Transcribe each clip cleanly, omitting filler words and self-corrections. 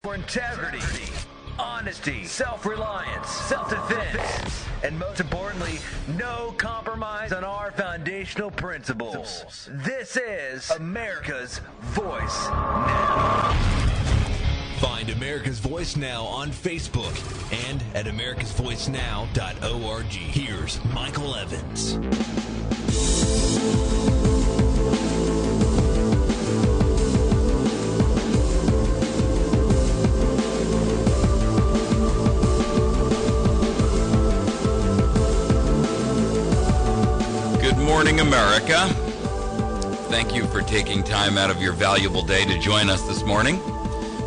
For integrity, honesty, self-reliance, self-defense, and most importantly, no compromise on our foundational principles. This is America's Voice Now. Find America's Voice Now on Facebook and at americasvoicenow.org. Here's Michael Evans. Good morning, America. Thank you for taking time out of your valuable day to join us this morning.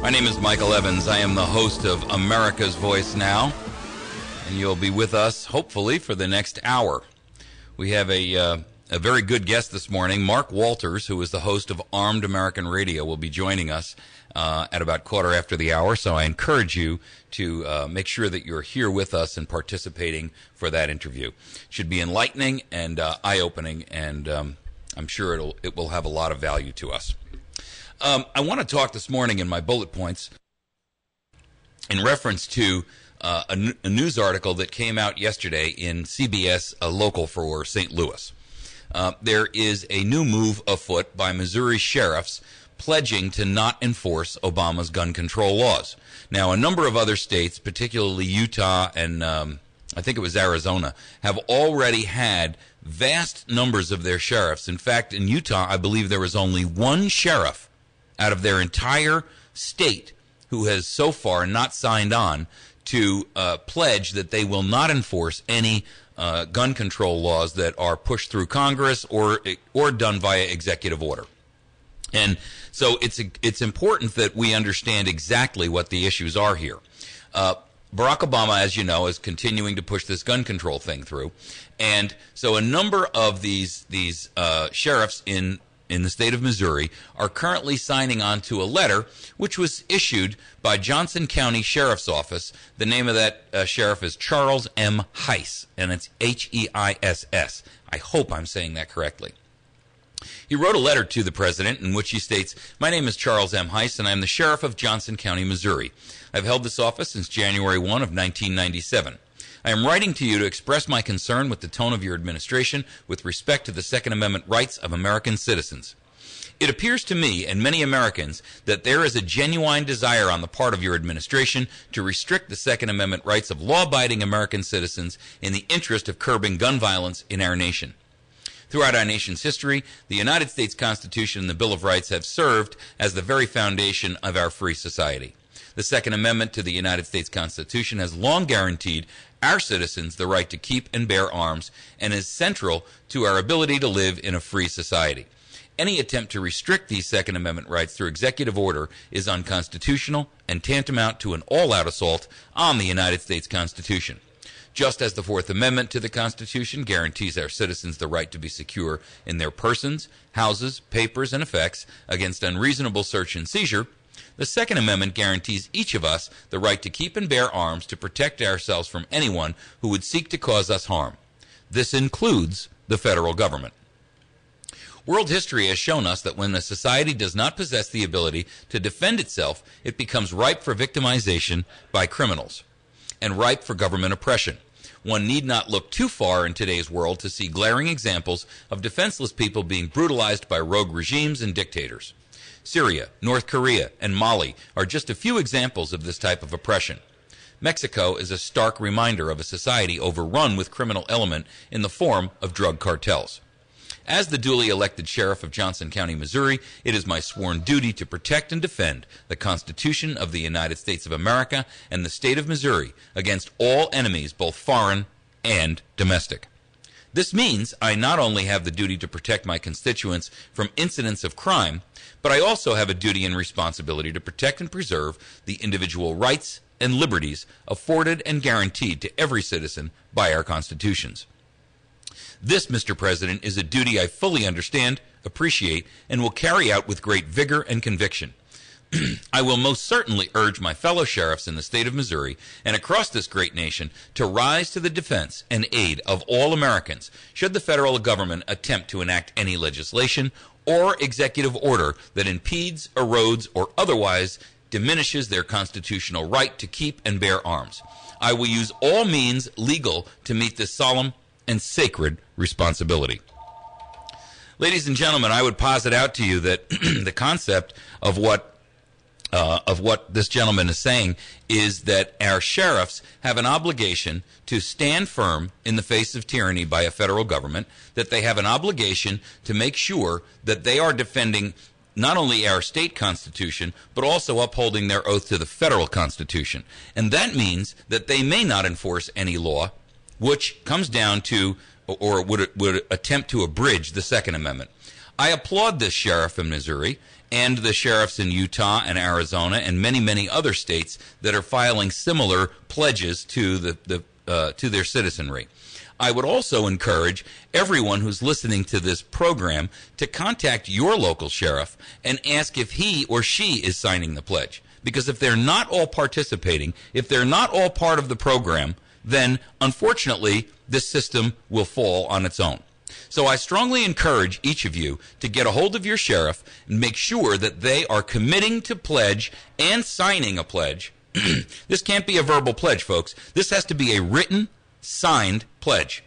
My name is Michael Evans. I am the host of America's Voice Now, and you'll be with us, hopefully, for the next hour. We have a very good guest this morning. Mark Walters, who is the host of Armed American Radio, will be joining us at about quarter after the hour, so I encourage you to make sure that you're here with us and participating for that interview. It should be enlightening and eye-opening, and I'm sure it will have a lot of value to us. I want to talk this morning in my bullet points in reference to a news article that came out yesterday in CBS Local for St. Louis. There is a new move afoot by Missouri sheriffs pledging to not enforce Obama's gun control laws. Now, a number of other states, particularly Utah and I think it was Arizona, have already had vast numbers of their sheriffs. In fact, in Utah, I believe there was only one sheriff out of their entire state who has so far not signed on to pledge that they will not enforce any gun control laws that are pushed through Congress or done via executive order. And so it's important that we understand exactly what the issues are here. Barack Obama, as you know, is continuing to push this gun control thing through. And so a number of these sheriffs in the state of Missouri are currently signing on to a letter which was issued by Johnson County Sheriff's Office. The name of that sheriff is Charles M. Heiss, and it's Heiss. I hope I'm saying that correctly. He wrote a letter to the president in which he states, "My name is Charles M. Heiss, and I'm the sheriff of Johnson County, Missouri. I've held this office since January 1 of 1997. I am writing to you to express my concern with the tone of your administration with respect to the Second Amendment rights of American citizens. It appears to me and many Americans that there is a genuine desire on the part of your administration to restrict the Second Amendment rights of law-abiding American citizens in the interest of curbing gun violence in our nation. Throughout our nation's history, the United States Constitution and the Bill of Rights have served as the very foundation of our free society. The Second Amendment to the United States Constitution has long guaranteed our citizens the right to keep and bear arms and is central to our ability to live in a free society. Any attempt to restrict these Second Amendment rights through executive order is unconstitutional and tantamount to an all-out assault on the United States Constitution. Just as the Fourth Amendment to the Constitution guarantees our citizens the right to be secure in their persons, houses, papers, and effects against unreasonable search and seizure, the Second Amendment guarantees each of us the right to keep and bear arms to protect ourselves from anyone who would seek to cause us harm. This includes the federal government. World history has shown us that when a society does not possess the ability to defend itself, it becomes ripe for victimization by criminals and ripe for government oppression. One need not look too far in today's world to see glaring examples of defenseless people being brutalized by rogue regimes and dictators. Syria, North Korea, and Mali are just a few examples of this type of oppression. Mexico is a stark reminder of a society overrun with criminal element in the form of drug cartels. As the duly elected sheriff of Johnson County, Missouri, it is my sworn duty to protect and defend the Constitution of the United States of America and the state of Missouri against all enemies, both foreign and domestic. This means I not only have the duty to protect my constituents from incidents of crime, but I also have a duty and responsibility to protect and preserve the individual rights and liberties afforded and guaranteed to every citizen by our constitutions. This, Mr. President, is a duty I fully understand, appreciate, and will carry out with great vigor and conviction. I will most certainly urge my fellow sheriffs in the state of Missouri and across this great nation to rise to the defense and aid of all Americans should the federal government attempt to enact any legislation or executive order that impedes, erodes, or otherwise diminishes their constitutional right to keep and bear arms. I will use all means legal to meet this solemn and sacred responsibility. Ladies and gentlemen, I would posit out to you that the concept of what this gentleman is saying is that our sheriffs have an obligation to stand firm in the face of tyranny by a federal government, that they have an obligation to make sure that they are defending not only our state constitution, but also upholding their oath to the federal constitution. And that means that they may not enforce any law which comes down to or would attempt to abridge the Second Amendment. I applaud this sheriff in Missouri and the sheriffs in Utah and Arizona and many, many other states that are filing similar pledges to their citizenry. I would also encourage everyone who's listening to this program to contact your local sheriff and ask if he or she is signing the pledge. Because if they're not all participating, if they're not all part of the program, then unfortunately this system will fall on its own. So I strongly encourage each of you to get a hold of your sheriff and make sure that they are committing to pledge and signing a pledge. This can't be a verbal pledge, folks. This has to be a written, signed pledge.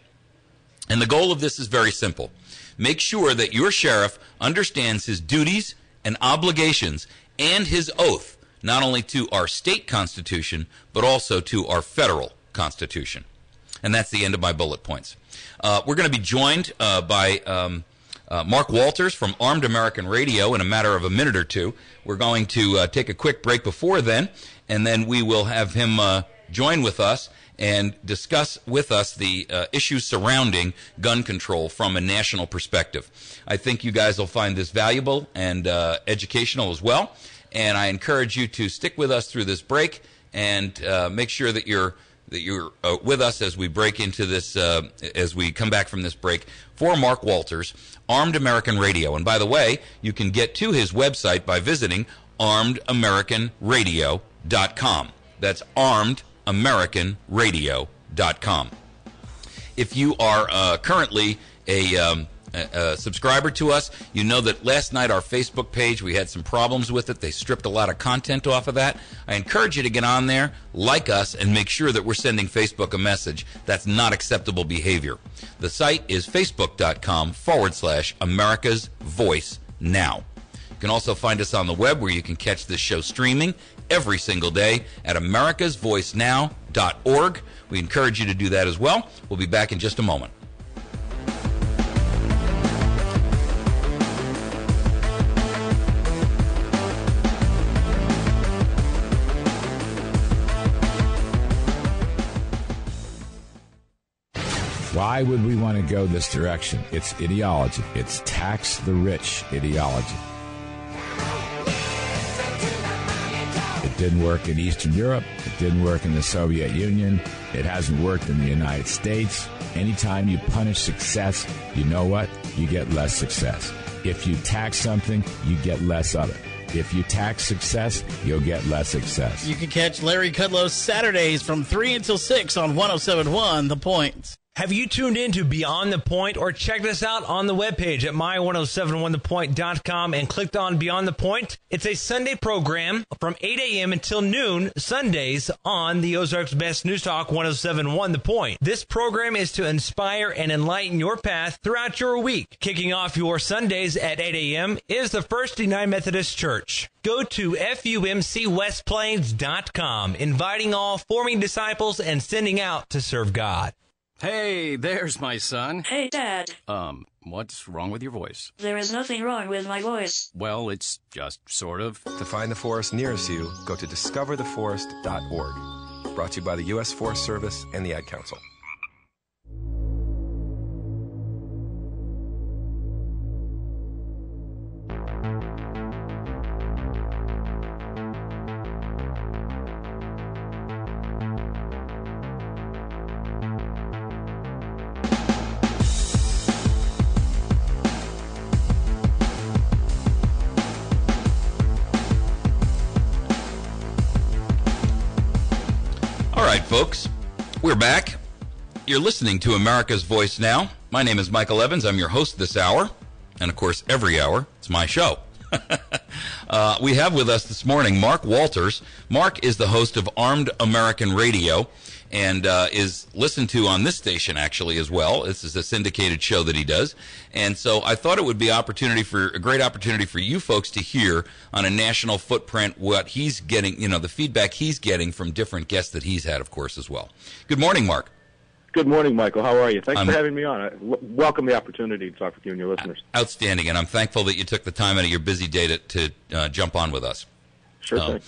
And the goal of this is very simple. Make sure that your sheriff understands his duties and obligations and his oath, not only to our state constitution, but also to our federal constitution. And that's the end of my bullet points. We're going to be joined by Mark Walters from Armed American Radio in a matter of a minute or two. We're going to take a quick break before then, and then we will have him join with us and discuss with us the issues surrounding gun control from a national perspective. I think you guys will find this valuable and educational as well, and I encourage you to stick with us through this break and make sure that you're with us as we break into this, as we come back from this break. For Mark Walters, Armed American Radio. And by the way, you can get to his website by visiting armedamericanradio.com. That's armedamericanradio.com. If you are currently a subscriber to us, you know that last night our Facebook page, we had some problems with it. They stripped a lot of content off of that. I encourage you to get on there, like us, and make sure that we're sending Facebook a message. That's not acceptable behavior. The site is facebook.com/America's Voice Now. You can also find us on the web where you can catch this show streaming every single day at americasvoicenow.org. We encourage you to do that as well. We'll be back in just a moment. Why would we want to go this direction? It's ideology. It's tax the rich ideology. It didn't work in Eastern Europe. It didn't work in the Soviet Union. It hasn't worked in the United States. Anytime you punish success, you know what? You get less success. If you tax something, you get less of it. If you tax success, you'll get less success. You can catch Larry Kudlow Saturdays from 3 until 6 on 107.1 The Point. Have you tuned in to Beyond the Point or checked us out on the webpage at my1071thepoint.com and clicked on Beyond the Point? It's a Sunday program from 8 a.m. until noon, Sundays, on the Ozarks Best News Talk 1071 The Point. This program is to inspire and enlighten your path throughout your week. Kicking off your Sundays at 8 a.m. is the First United Methodist Church. Go to FUMCWestPlains.com, inviting all, forming disciples, and sending out to serve God. Hey, there's my son. Hey, Dad. What's wrong with your voice? There is nothing wrong with my voice. Well, it's just sort of. To find the forest nearest you, go to discovertheforest.org. Brought to you by the U.S. Forest Service and the Ad Council. Folks, we're back. You're listening to America's Voice Now. My name is Michael Evans. I'm your host this hour. And, of course, every hour, it's my show. We have with us this morning Mark Walters. Mark is the host of Armed American Radio and is listened to on this station actually as well. This is a syndicated show that he does. And so I thought it would be a great opportunity for you folks to hear on a national footprint what he's getting, the feedback he's getting from different guests that he's had, of course, as well. Good morning, Mark. Good morning, Michael. How are you? Thanks for having me on. I welcome the opportunity to talk with you and your listeners. Outstanding, and I'm thankful that you took the time out of your busy day to jump on with us. Sure thing.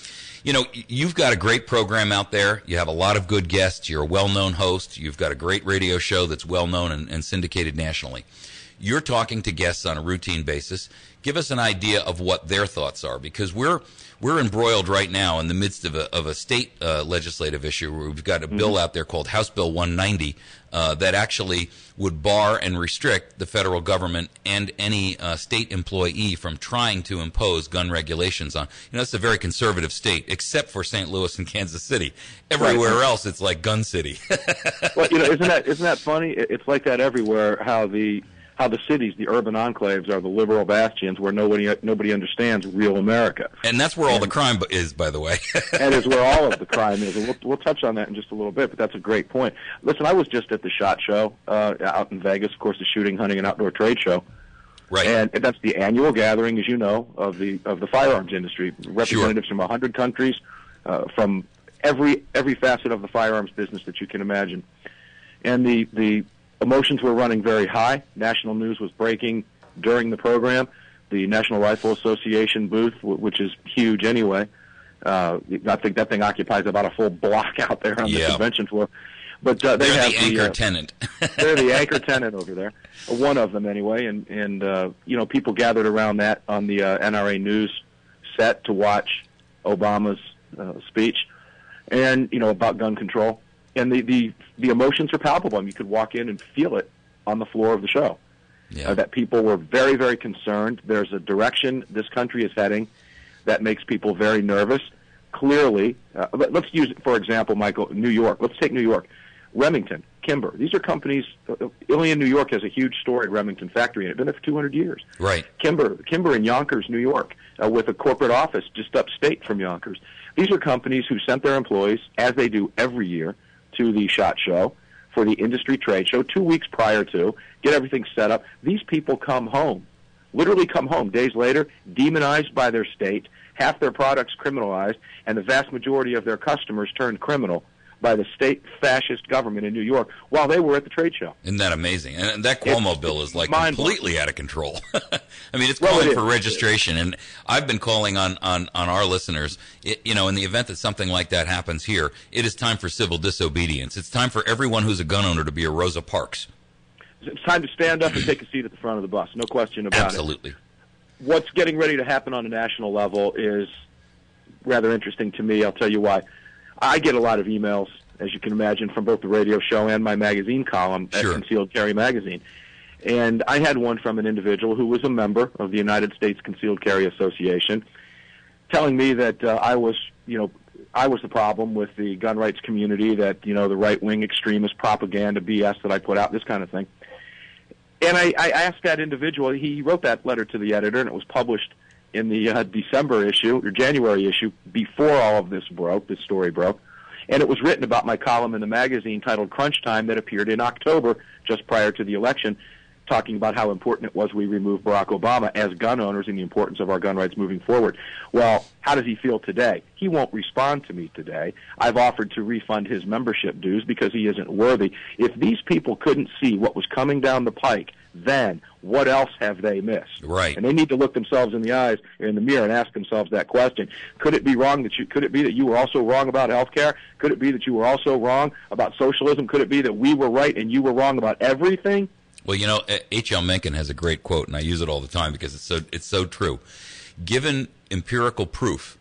You've got a great program out there. You have a lot of good guests. You're a well-known host. You've got a great radio show that's well-known and syndicated nationally. You're talking to guests on a routine basis. Give us an idea of what their thoughts are, because we're embroiled right now in the midst of a state legislative issue where we've got a bill out there called House Bill 190 that actually would bar and restrict the federal government and any state employee from trying to impose gun regulations on. It's a very conservative state, except for St. Louis and Kansas City. Everywhere else, it's like gun city. Well, isn't that funny? It's like that everywhere. How the cities, the urban enclaves, are the liberal bastions where nobody understands real America. And that's where all the crime is, by the way. And is where all of the crime is. And we'll touch on that in just a little bit, but that's a great point. Listen, I was just at the SHOT Show out in Vegas, of course, the Shooting, Hunting, and Outdoor Trade Show. Right. And that's the annual gathering, as you know, of the firearms industry. Representatives from 100 countries, from every facet of the firearms business that you can imagine. And the emotions were running very high. National news was breaking during the program. The National Rifle Association booth, which is huge anyway, I think that thing occupies about a full block out there on the convention floor. But they're the anchor tenant. They're the anchor tenant over there, one of them anyway. And people gathered around that on the NRA News set to watch Obama's speech, and about gun control. And the emotions are palpable. I mean, you could walk in and feel it on the floor of the show. Yeah. That people were very, very concerned. There's a direction this country is heading that makes people very nervous. Clearly, let's use, for example, Michael, New York. Let's take New York. Remington, Kimber. These are companies. Ilion, New York has a huge storied Remington factory, and it's been there for 200 years. Right. Kimber in Yonkers, New York, with a corporate office just upstate from Yonkers. These are companies who sent their employees, as they do every year, to the SHOT Show for the industry trade show 2 weeks prior to, get everything set up. These people come home, literally come home days later, demonized by their state, half their products criminalized, and the vast majority of their customers turned criminal by the state fascist government in New York while they were at the trade show. Isn't that amazing? And that Cuomo bill is like completely out of control. I mean, it's Well, calling it for is. registration, and I've been calling on our listeners, in the event that something like that happens here, it is time for civil disobedience. It's time for everyone who's a gun owner to be a Rosa Parks. It's time to stand up and take a seat at the front of the bus, no question about it. Absolutely. What's getting ready to happen on a national level is rather interesting to me. I'll tell you why. I get a lot of emails, as you can imagine, from both the radio show and my magazine column at Sure. Concealed Carry Magazine. And I had one from an individual who was a member of the United States Concealed Carry Association telling me that I was the problem with the gun rights community, that, the right-wing extremist propaganda BS that I put out, this kind of thing. And I asked that individual, he wrote that letter to the editor, and it was published in the December issue, or January issue, before all of this story broke. And it was written about my column in the magazine titled Crunch Time that appeared in October, just prior to the election, talking about how important it was we remove Barack Obama as gun owners and the importance of our gun rights moving forward. Well, how does he feel today? He won't respond to me today. I've offered to refund his membership dues because he isn't worthy. If these people couldn't see what was coming down the pike, then what else have they missed? Right. And they need to look themselves in the eyes, in the mirror, and ask themselves that question. Could it be could it be that you were also wrong about health care? Could it be that you were also wrong about socialism? Could it be that we were right and you were wrong about everything? Well, H.L. Mencken has a great quote, and I use it all the time because it's so true. Given empirical proof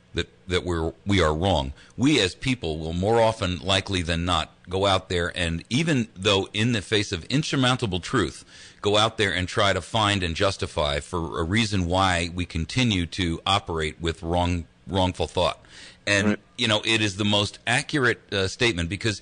that we are wrong, we as people will more often likely than not go out there and, even though in the face of insurmountable truth, go out there and try to find and justify for a reason why we continue to operate with wrongful thought. And, Right. it is the most accurate statement, because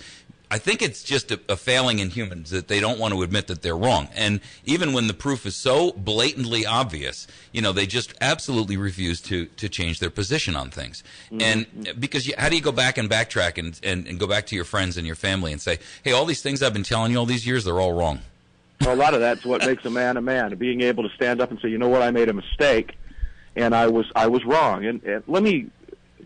I think it's just a failing in humans that they don't want to admit that they're wrong. And even when the proof is so blatantly obvious, they just absolutely refuse to change their position on things. Mm-hmm. And because how do you go back and backtrack and go back to your friends and your family and say, hey, all these things I've been telling you all these years, they're all wrong? Well, a lot of that's what makes a man, being able to stand up and say, you know what, I made a mistake, and I was wrong. And let me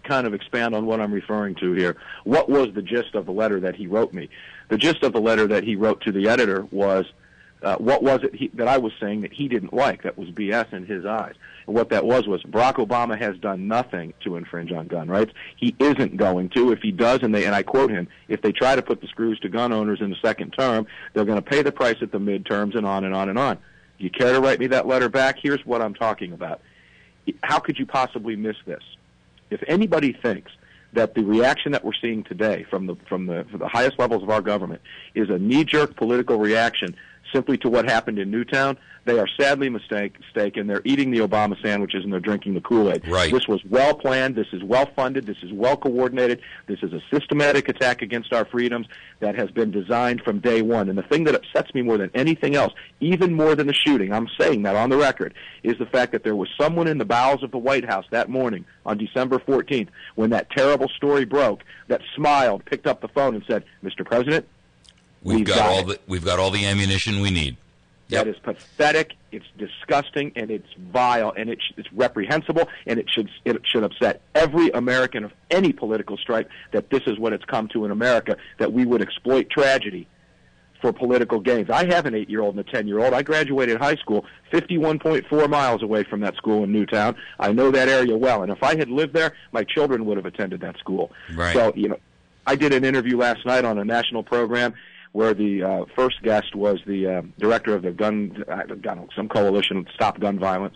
kind of expand on what I'm referring to here. What was the gist of the letter that he wrote me? The gist of the letter that he wrote to the editor was, what was it that I was saying that he didn't like, that was BS in his eyes? And what that was Barack Obama has done nothing to infringe on gun rights. He isn't going to. If he does, and I quote him, if they try to put the screws to gun owners in the second term, they're going to pay the price at the midterms, and on and on and on. You care to write me that letter back? Here's what I'm talking about. How could you possibly miss this? If anybody thinks that the reaction that we're seeing today from the highest levels of our government is a knee-jerk political reaction simply to what happened in Newtown, they are sadly mistaken. They're eating the Obama sandwiches and they're drinking the Kool-Aid. Right. This was well planned. This is well funded. This is well coordinated. This is a systematic attack against our freedoms that has been designed from day one. And the thing that upsets me more than anything else, even more than the shooting, I'm saying that on the record, is the fact that there was someone in the bowels of the White House that morning on December 14th when that terrible story broke that smiled, picked up the phone and said, Mr. President, we've got all the ammunition we need. Yep. That is pathetic. It's disgusting, and it's vile, and it's reprehensible, and it should upset every American of any political stripe that this is what it's come to in America, that we would exploit tragedy for political gains. I have an 8-year-old and a 10-year-old. I graduated high school 51.4 miles away from that school in Newtown. I know that area well, and if I had lived there, my children would have attended that school. Right. So, I did an interview last night on a national program where the first guest was the director of some coalition, Stop Gun Violence.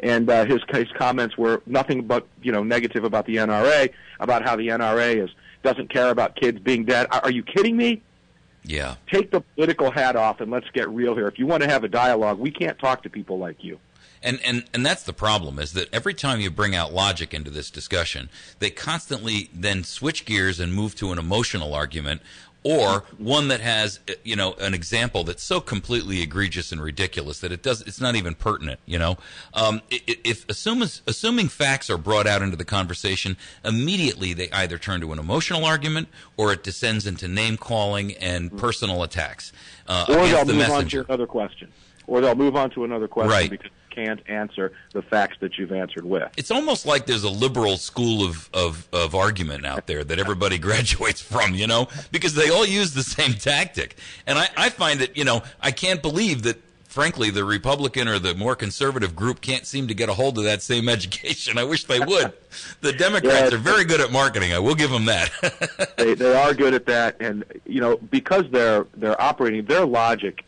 And his comments were nothing but, negative about the NRA, about how the NRA doesn't care about kids being dead. Are you kidding me? Yeah. Take the political hat off and let's get real here. If you want to have a dialogue, we can't talk to people like you. And that's the problem, is that every time you bring out logic into this discussion, they constantly then switch gears and move to an emotional argument, or one that has, an example that's so completely egregious and ridiculous that it's not even pertinent. If assuming facts are brought out into the conversation, immediately they either turn to an emotional argument or it descends into name calling and personal attacks against the messenger. Or they'll move on to another question, right, because can't answer the facts that you've answered with. It's almost like there's a liberal school of argument out there that everybody graduates from, because they all use the same tactic. And I find it, I can't believe that, frankly, the Republican or the more conservative group can't seem to get a hold of that same education. I wish they would. The Democrats are very good at marketing. I will give them that. They are good at that. And, because they're operating, their logic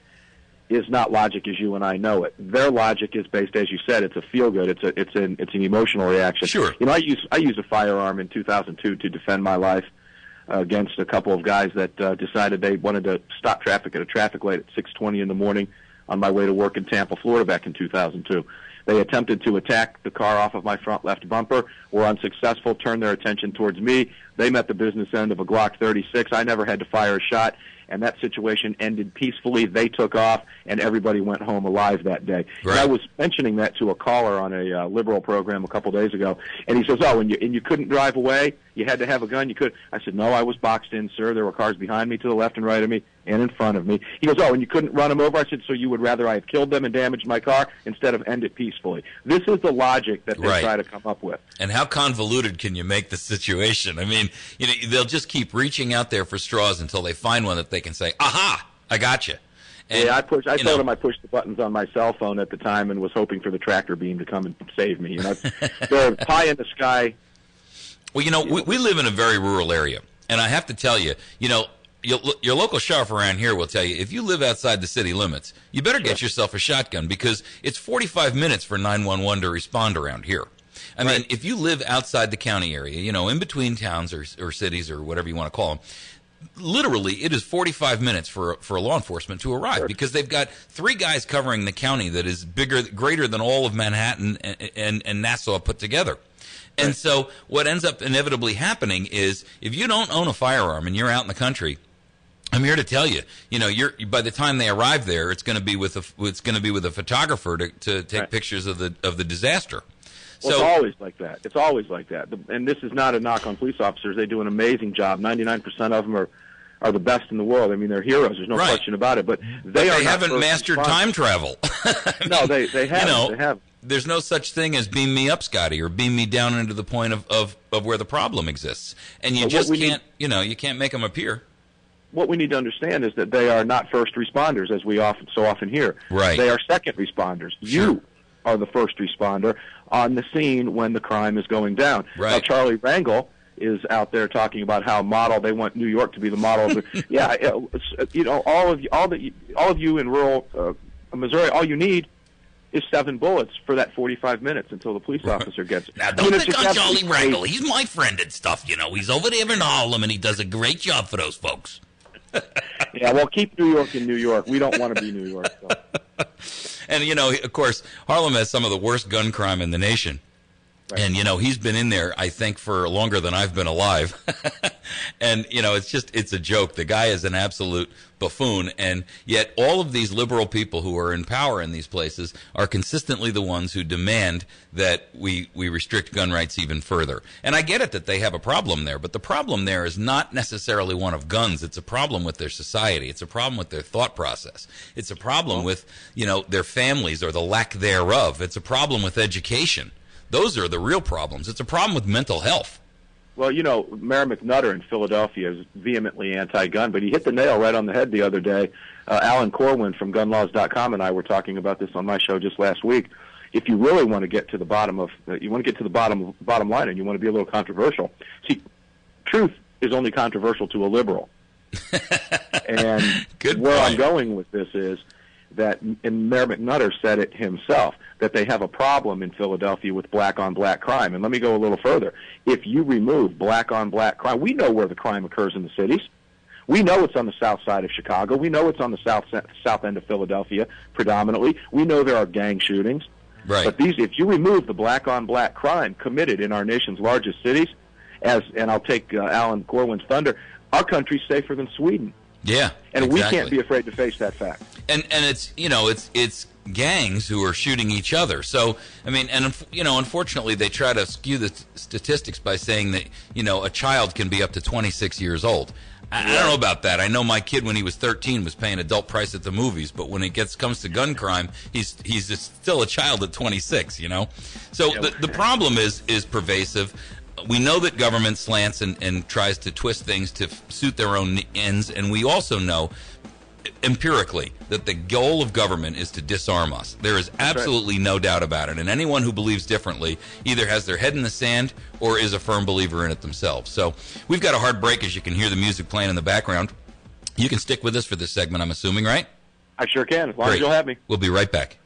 is not logic as you and I know it. Their logic is based, as you said, it's a feel good. It's an emotional reaction. Sure. I used a firearm in 2002 to defend my life against a couple of guys that decided they wanted to stop traffic at a traffic light at 6:20 in the morning on my way to work in Tampa, Florida, back in 2002. They attempted to attack the car off of my front left bumper, were unsuccessful, turned their attention towards me. They met the business end of a Glock 36. I never had to fire a shot, and that situation ended peacefully. They took off, and everybody went home alive that day. Right. And I was mentioning that to a caller on a liberal program a couple days ago, and he says, "Oh, and you couldn't drive away? You had to have a gun? You could?" I said, "No, I was boxed in, sir. There were cars behind me, to the left and right of me, and in front of me." He goes, "Oh, and you couldn't run them over?" I said, "So you would rather I have killed them and damaged my car instead of end it peacefully?" This is the logic that they Right. try to come up with. And how convoluted can you make the situation? I mean, they'll just keep reaching out there for straws until they find one that they can say, "Aha, I got you." And, I told him I pushed the buttons on my cell phone at the time and was hoping for the tractor beam to come and save me. They're pie in the sky. Well, we live in a very rural area, and I have to tell you, your local sheriff around here will tell you, if you live outside the city limits, you better get yourself a shotgun, because it's 45 minutes for 911 to respond around here. I mean, if you live outside the county area, in between towns or cities or whatever you want to call them, literally it is 45 minutes for law enforcement to arrive, because they've got 3 guys covering the county that is greater than all of Manhattan and Nassau put together. And so what ends up inevitably happening is, if you don't own a firearm and you're out in the country, I'm here to tell you, by the time they arrive there, it's going to be with a photographer to take pictures of the disaster. Well, it's always like that. It's always like that. And this is not a knock on police officers. They do an amazing job. 99% of them are the best in the world. I mean, they're heroes. There's no question about it. But they haven't mastered time travel. No, they haven't. They have. There's no such thing as beam me up, Scotty, or beam me down into the point of where the problem exists. And you just can't, you can't make them appear. What we need to understand is that they are not first responders, as we so often hear. Right. They are second responders. Sure. You are the first responder on the scene when the crime is going down. Right. Now, Charlie Rangel is out there talking about how they want New York to be the model. Of all of you in rural Missouri, all you need is 7 bullets for that 45 minutes until the police officer gets it. Now, don't pick on Charlie Rangel. He's my friend and stuff, He's over there in Harlem, and he does a great job for those folks. Yeah, well, keep New York in New York. We don't want to be New York. So. And, of course, Harlem has some of the worst gun crime in the nation. Right. And, he's been in there, I think, for longer than I've been alive. And, it's a joke. The guy is an absolute buffoon. And yet all of these liberal people who are in power in these places are consistently the ones who demand that we restrict gun rights even further. And I get it that they have a problem there, but the problem there is not necessarily one of guns. It's a problem with their society. It's a problem with their thought process. It's a problem with, their families or the lack thereof. It's a problem with education. Those are the real problems. It's a problem with mental health. Well, Mayor McNutter in Philadelphia is vehemently anti-gun, but he hit the nail right on the head the other day. Alan Corwin from GunLaws.com and I were talking about this on my show just last week. If you really want to get to the bottom line, and you want to be a little controversial, see, truth is only controversial to a liberal. And where I'm going with this is that, and Mayor McNutter said it himself, that they have a problem in Philadelphia with black-on-black crime. And let me go a little further. If you remove black-on-black crime, we know where the crime occurs in the cities. We know it's on the south side of Chicago. We know it's on the south end of Philadelphia predominantly. We know there are gang shootings. Right. But if you remove the black-on-black crime committed in our nation's largest cities, and I'll take Alan Corwin's thunder, our country's safer than Sweden. Yeah, and exactly. We can't be afraid to face that fact. And it's gangs who are shooting each other. So I mean, and unfortunately, they try to skew the statistics by saying that a child can be up to 26 years old. I don't know about that. I know my kid when he was 13 was paying adult price at the movies, but when it comes to gun crime, he's still a child at 26. So the problem is pervasive. We know that government slants and tries to twist things to suit their own ends, and we also know empirically that the goal of government is to disarm us. There is absolutely no doubt about it, and anyone who believes differently either has their head in the sand or is a firm believer in it themselves. So we've got a hard break, as you can hear the music playing in the background. You can stick with us for this segment, I'm assuming, right? I sure can, as long as you'll have me. We'll be right back.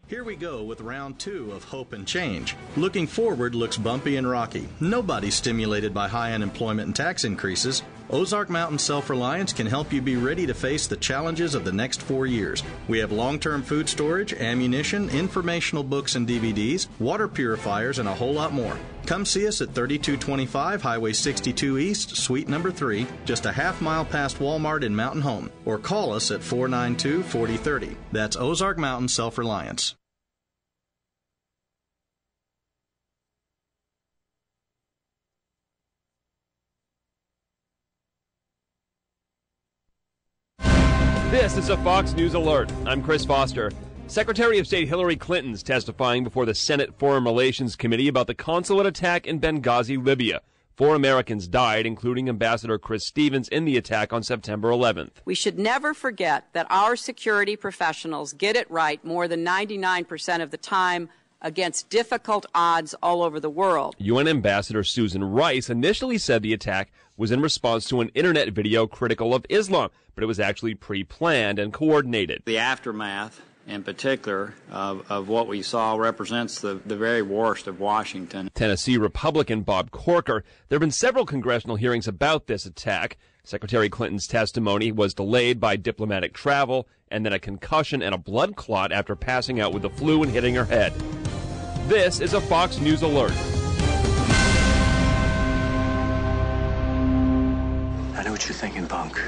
Here we go with round 2 of Hope and Change. Looking forward looks bumpy and rocky. Nobody's stimulated by high unemployment and tax increases. Ozark Mountain Self-Reliance can help you be ready to face the challenges of the next 4 years. We have long-term food storage, ammunition, informational books and DVDs, water purifiers, and a whole lot more. Come see us at 3225 Highway 62 East, Suite number 3, just a half mile past Walmart in Mountain Home, or call us at 492-4030. That's Ozark Mountain Self-Reliance. This is a Fox News Alert. I'm Chris Foster. Secretary of State Hillary Clinton's testifying before the Senate Foreign Relations Committee about the consulate attack in Benghazi, Libya. 4 Americans died, including Ambassador Chris Stevens, in the attack on September 11th. We should never forget that our security professionals get it right more than 99% of the time against difficult odds all over the world. UN Ambassador Susan Rice initially said the attack was in response to an internet video critical of Islam, but it was actually pre-planned and coordinated. The aftermath, in particular, of what we saw represents the very worst of Washington. Tennessee Republican Bob Corker. There have been several congressional hearings about this attack. Secretary Clinton's testimony was delayed by diplomatic travel and then a concussion and a blood clot after passing out with the flu and hitting her head. This is a Fox News Alert. know what you're thinking, Bunk.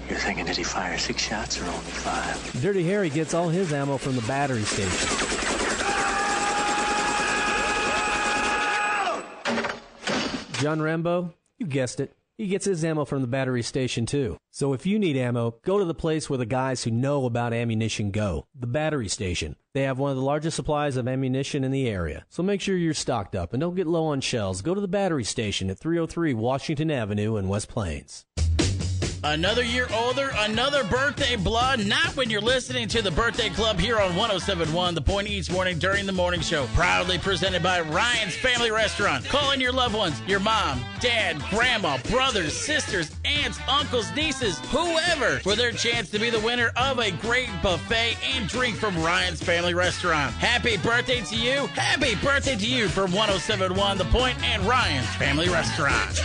You're thinking, did he fire 6 shots or only 5? Dirty Harry gets all his ammo from the battery station. John Rambo, you guessed it. He gets his ammo from the battery station, too. So if you need ammo, go to the place where the guys who know about ammunition go, the battery station. They have one of the largest supplies of ammunition in the area. So make sure you're stocked up and don't get low on shells. Go to the battery station at 303 Washington Avenue in West Plains. Another year older, another birthday blood. Not when you're listening to the Birthday Club here on 107.1 The Point each morning during the morning show. Proudly presented by Ryan's Family Restaurant. Call in your loved ones, your mom, dad, grandma, brothers, sisters, aunts, uncles, nieces, whoever, for their chance to be the winner of a great buffet and drink from Ryan's Family Restaurant. Happy birthday to you. Happy birthday to you from 107.1 The Point and Ryan's Family Restaurant.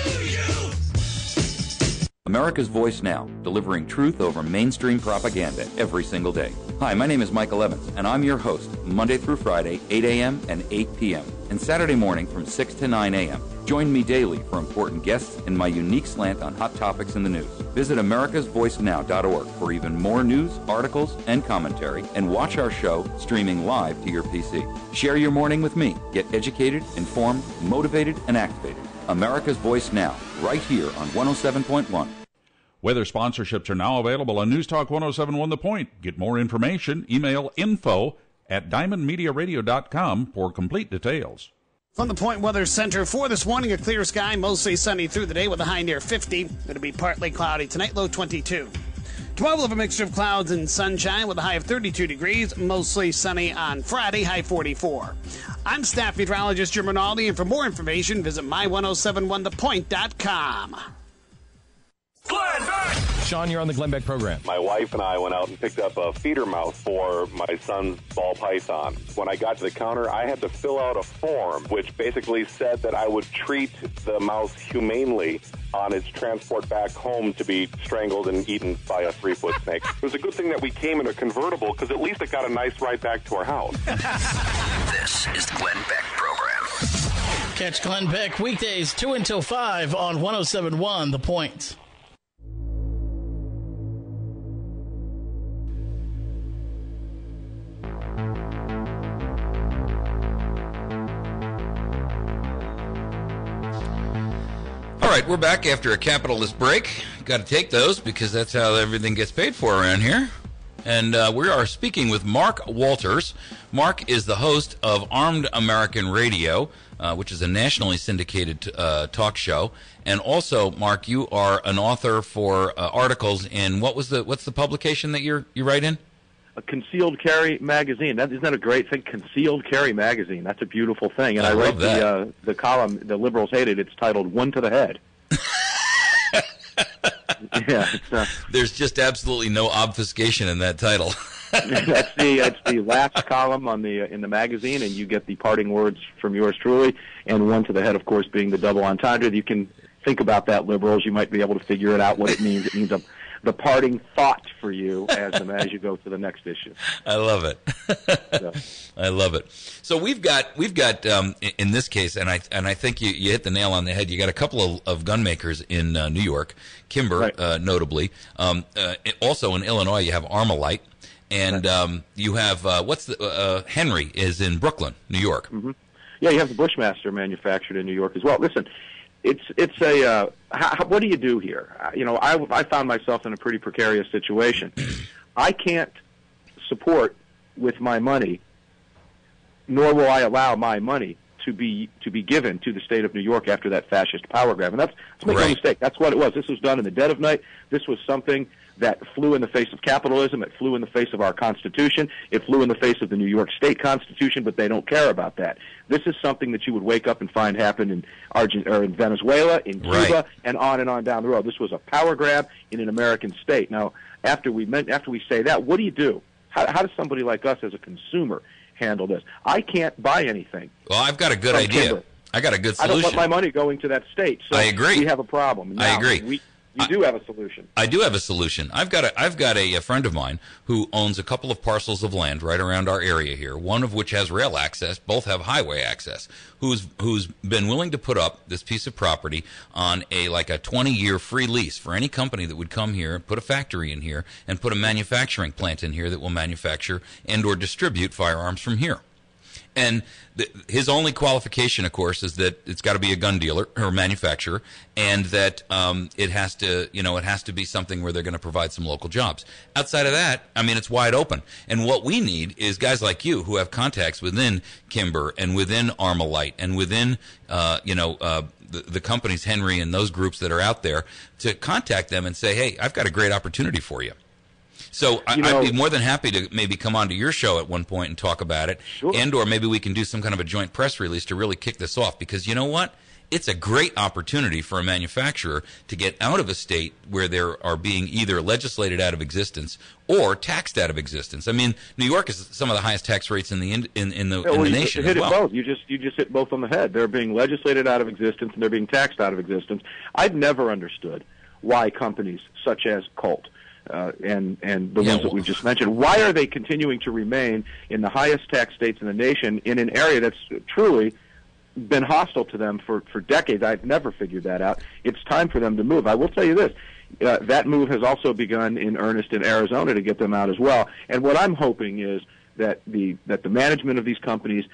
America's Voice Now, delivering truth over mainstream propaganda every single day. Hi, my name is Michael Evans, and I'm your host, Monday through Friday, 8 a.m. and 8 p.m., and Saturday morning from 6 to 9 a.m. Join me daily for important guests and my unique slant on hot topics in the news. Visit americasvoicenow.org for even more news, articles, and commentary, and watch our show streaming live to your PC. Share your morning with me. Get educated, informed, motivated, and activated. America's Voice Now, right here on 107.1. Weather sponsorships are now available on News Talk 107.1 The Point. Get more information, email info@diamondmediaradio.com for complete details. From the Point Weather Center for this morning, a clear sky, mostly sunny through the day with a high near 50. It'll be partly cloudy tonight, low 22. Tomorrow we'll have a mixture of clouds and sunshine with a high of 32 degrees, mostly sunny on Friday, high 44. I'm staff meteorologist Jim Rinaldi, and for more information, visit my1071thepoint.com. Glenn Beck! Sean, you're on the Glenn Beck program. My wife and I went out and picked up a feeder mouth for my son's ball python. When I got to the counter, I had to fill out a form which basically said that I would treat the mouse humanely on its transport back home to be strangled and eaten by a 3-foot snake. It was a good thing that we came in a convertible because at least it got a nice ride back to our house. This is the Glenn Beck program. Catch Glenn Beck weekdays 2 until 5 on 107.1 The Point. All right, we're back after a capitalist break. Got to take those because that's how everything gets paid for around here. And we are speaking with Mark Walters. Mark is the host of Armed American Radio, which is a nationally syndicated talk show. And also, Mark, you are an author for articles in what's the publication that you write in? A Concealed Carry magazine. Isn't that a great thing? Concealed Carry magazine. That's a beautiful thing. And I write the column, The Liberals Hate It. It's titled One to the Head. Yeah, there's just absolutely no obfuscation in that title. It's the last column in the magazine, and you get the parting words from yours truly, and one to the head, of course, being the double entendre. You can think about that, liberals. You might be able to figure it out what it means. It means the parting thought for you as you go to the next issue. I love it. I love it. So we've got in this case, and I think you hit the nail on the head. You got a couple of gun makers in New York, Kimber, right. Notably. Also in Illinois, you have Armalite, and you have Henry is in Brooklyn, New York. Mm-hmm. Yeah, you have the Bushmaster manufactured in New York as well. Listen. What do you do here? I found myself in a pretty precarious situation. I can't support with my money, nor will I allow my money to be given to the state of New York after that fascist power grab. And let's make no mistake. That's what it was. This was done in the dead of night. This was something that flew in the face of capitalism. It flew in the face of our Constitution. It flew in the face of the New York State Constitution, but they don't care about that. This is something that you would wake up and find happen in in Venezuela, in Cuba, and on down the road. This was a power grab in an American state. Now, after we say that, what do you do? How does somebody like us as a consumer handle this? I can't buy anything. Well, I've got a good idea. I got a good solution. I don't want my money going to that state. So I agree. We have a problem. Now, I agree. You do have a solution. I do have a solution. I've got a friend of mine who owns a couple of parcels of land right around our area here, one of which has rail access, both have highway access, who's been willing to put up this piece of property on a 20-year free lease for any company that would come here, put a factory in here, and put a manufacturing plant in here that will manufacture and or distribute firearms from here. And his only qualification, of course, is that it's got to be a gun dealer or manufacturer, and that it has to be something where they're going to provide some local jobs. Outside of that, I mean, it's wide open. And what we need is guys like you who have contacts within Kimber and within Armalite and within the companies, Henry and those groups that are out there, to contact them and say, hey, I've got a great opportunity for you. So I'd be more than happy to maybe come onto your show at one point and talk about it, and or maybe we can do some kind of a joint press release to really kick this off, because you know what? It's a great opportunity for a manufacturer to get out of a state where they are being either legislated out of existence or taxed out of existence. I mean, New York is some of the highest tax rates in the nation as well. Both. You just hit both on the head. They're being legislated out of existence and they're being taxed out of existence. I've never understood why companies such as Colt and the ones that we just mentioned, why are they continuing to remain in the highest tax states in the nation in an area that's truly been hostile to them for decades? I've never figured that out. It's time for them to move. I will tell you this. That move has also begun in earnest in Arizona to get them out as well. And what I'm hoping is that the management of these companies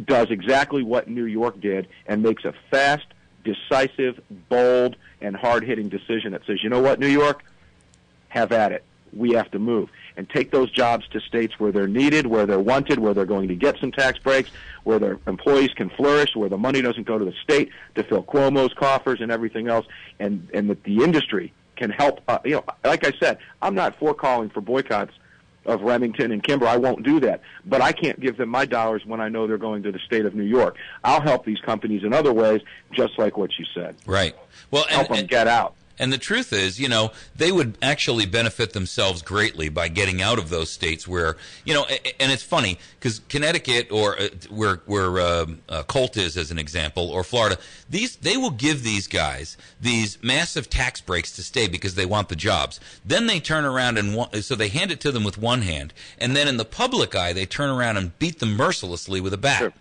does exactly what New York did and makes a fast, decisive, bold, and hard-hitting decision that says, you know what, New York? Have at it. We have to move and take those jobs to states where they're needed, where they're wanted, where they're going to get some tax breaks, where their employees can flourish, where the money doesn't go to the state to fill Cuomo's coffers and everything else, and that the industry can help. Like I said, I'm not for calling for boycotts of Remington and Kimber. I won't do that. But I can't give them my dollars when I know they're going to the state of New York. I'll help these companies in other ways, just like what you said. Right. Well, help them get out. And the truth is, they would actually benefit themselves greatly by getting out of those states where, and it's funny because Connecticut or where Colt is, as an example, or Florida, they will give these guys these massive tax breaks to stay because they want the jobs. Then they turn around so they hand it to them with one hand, and then in the public eye, they turn around and beat them mercilessly with a bat. Sure.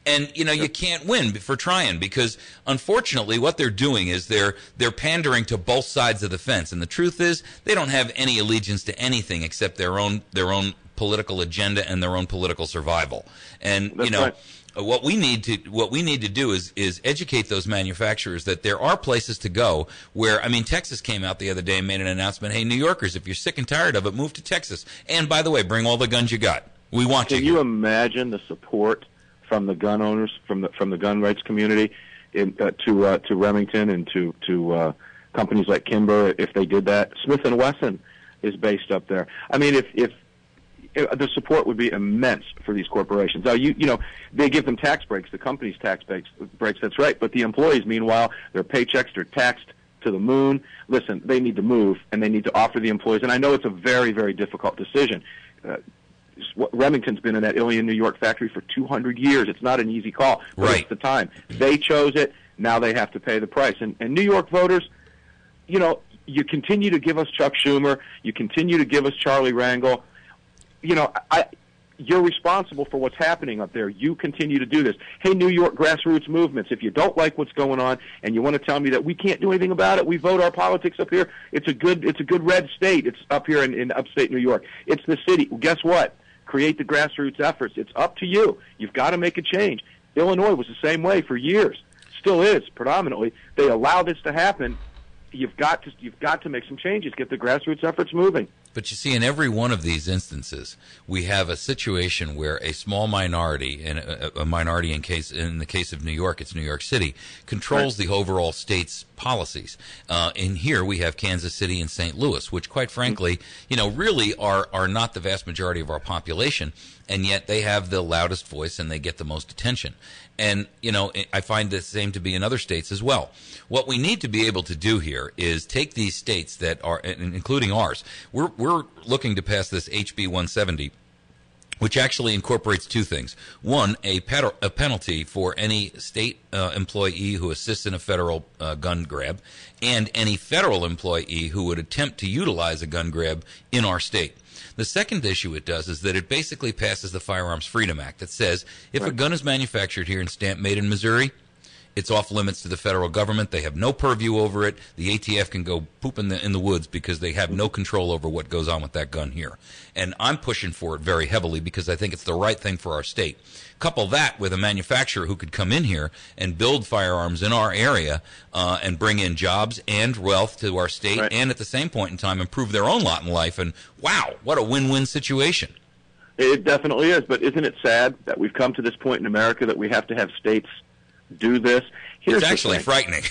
And, you can't win for trying because, unfortunately, what they're doing is they're pandering to both sides of the fence. And the truth is they don't have any allegiance to anything except their own political agenda and their own political survival. And, That's right. What we need to do is educate those manufacturers that there are places to go where, Texas came out the other day and made an announcement, hey, New Yorkers, if you're sick and tired of it, move to Texas. And, by the way, bring all the guns you got. We want you here. Can you imagine the support from the gun owners, from the gun rights community, to Remington and to companies like Kimber if they did that? Smith & Wesson is based up there. If the support would be immense for these corporations. Now, they give them tax breaks, the company's tax breaks, that's right, but the employees, meanwhile, their paychecks are taxed to the moon. Listen, they need to move, and they need to offer the employees, and I know it's a very, very difficult decision. Remington's been in that Ilion, New York factory for 200 years. It's not an easy call, but right. It's the time. They chose it. Now they have to pay the price. And New York voters, you continue to give us Chuck Schumer. You continue to give us Charlie Rangel. You're responsible for what's happening up there. You continue to do this. Hey, New York grassroots movements, if you don't like what's going on and you want to tell me that we can't do anything about it, we vote our politics up here. It's a good red state. It's up here in upstate New York. It's the city. Well, guess what? Create the grassroots efforts. It's up to you. You've got to make a change. Illinois was the same way for years. Still is, predominantly. They allow this to happen. You've got to make some changes. Get the grassroots efforts moving. But you see, in every one of these instances, we have a situation where a small minority, and a minority in the case of New York, it's New York City, controls the overall state's policies. In here, we have Kansas City and St. Louis, which, quite frankly, really are not the vast majority of our population, and yet they have the loudest voice and they get the most attention. And, I find the same to be in other states as well. What we need to be able to do here is take these states that are, including ours, we're looking to pass this HB 170, which actually incorporates two things. One, a penalty for any state employee who assists in a federal gun grab, and any federal employee who would attempt to utilize a gun grab in our state. The second issue it does is that it basically passes the Firearms Freedom Act that says if a gun is manufactured here and stamped made in Missouri, it's off limits to the federal government. They have no purview over it. The ATF can go poop in the woods because they have no control over what goes on with that gun here. And I'm pushing for it very heavily because I think it's the right thing for our state. Couple that with a manufacturer who could come in here and build firearms in our area and bring in jobs and wealth to our state, and at the same point in time improve their own lot in life. And wow, what a win-win situation. It definitely is. But isn't it sad that we've come to this point in America that we have to have states do this? It's actually frightening.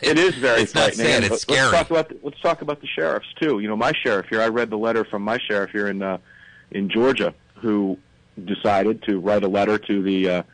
It is very frightening. Not sad, it's scary. Let's talk about the sheriffs too. You know, my sheriff here. I read the letter from my sheriff here in Georgia, who decided to write a letter to the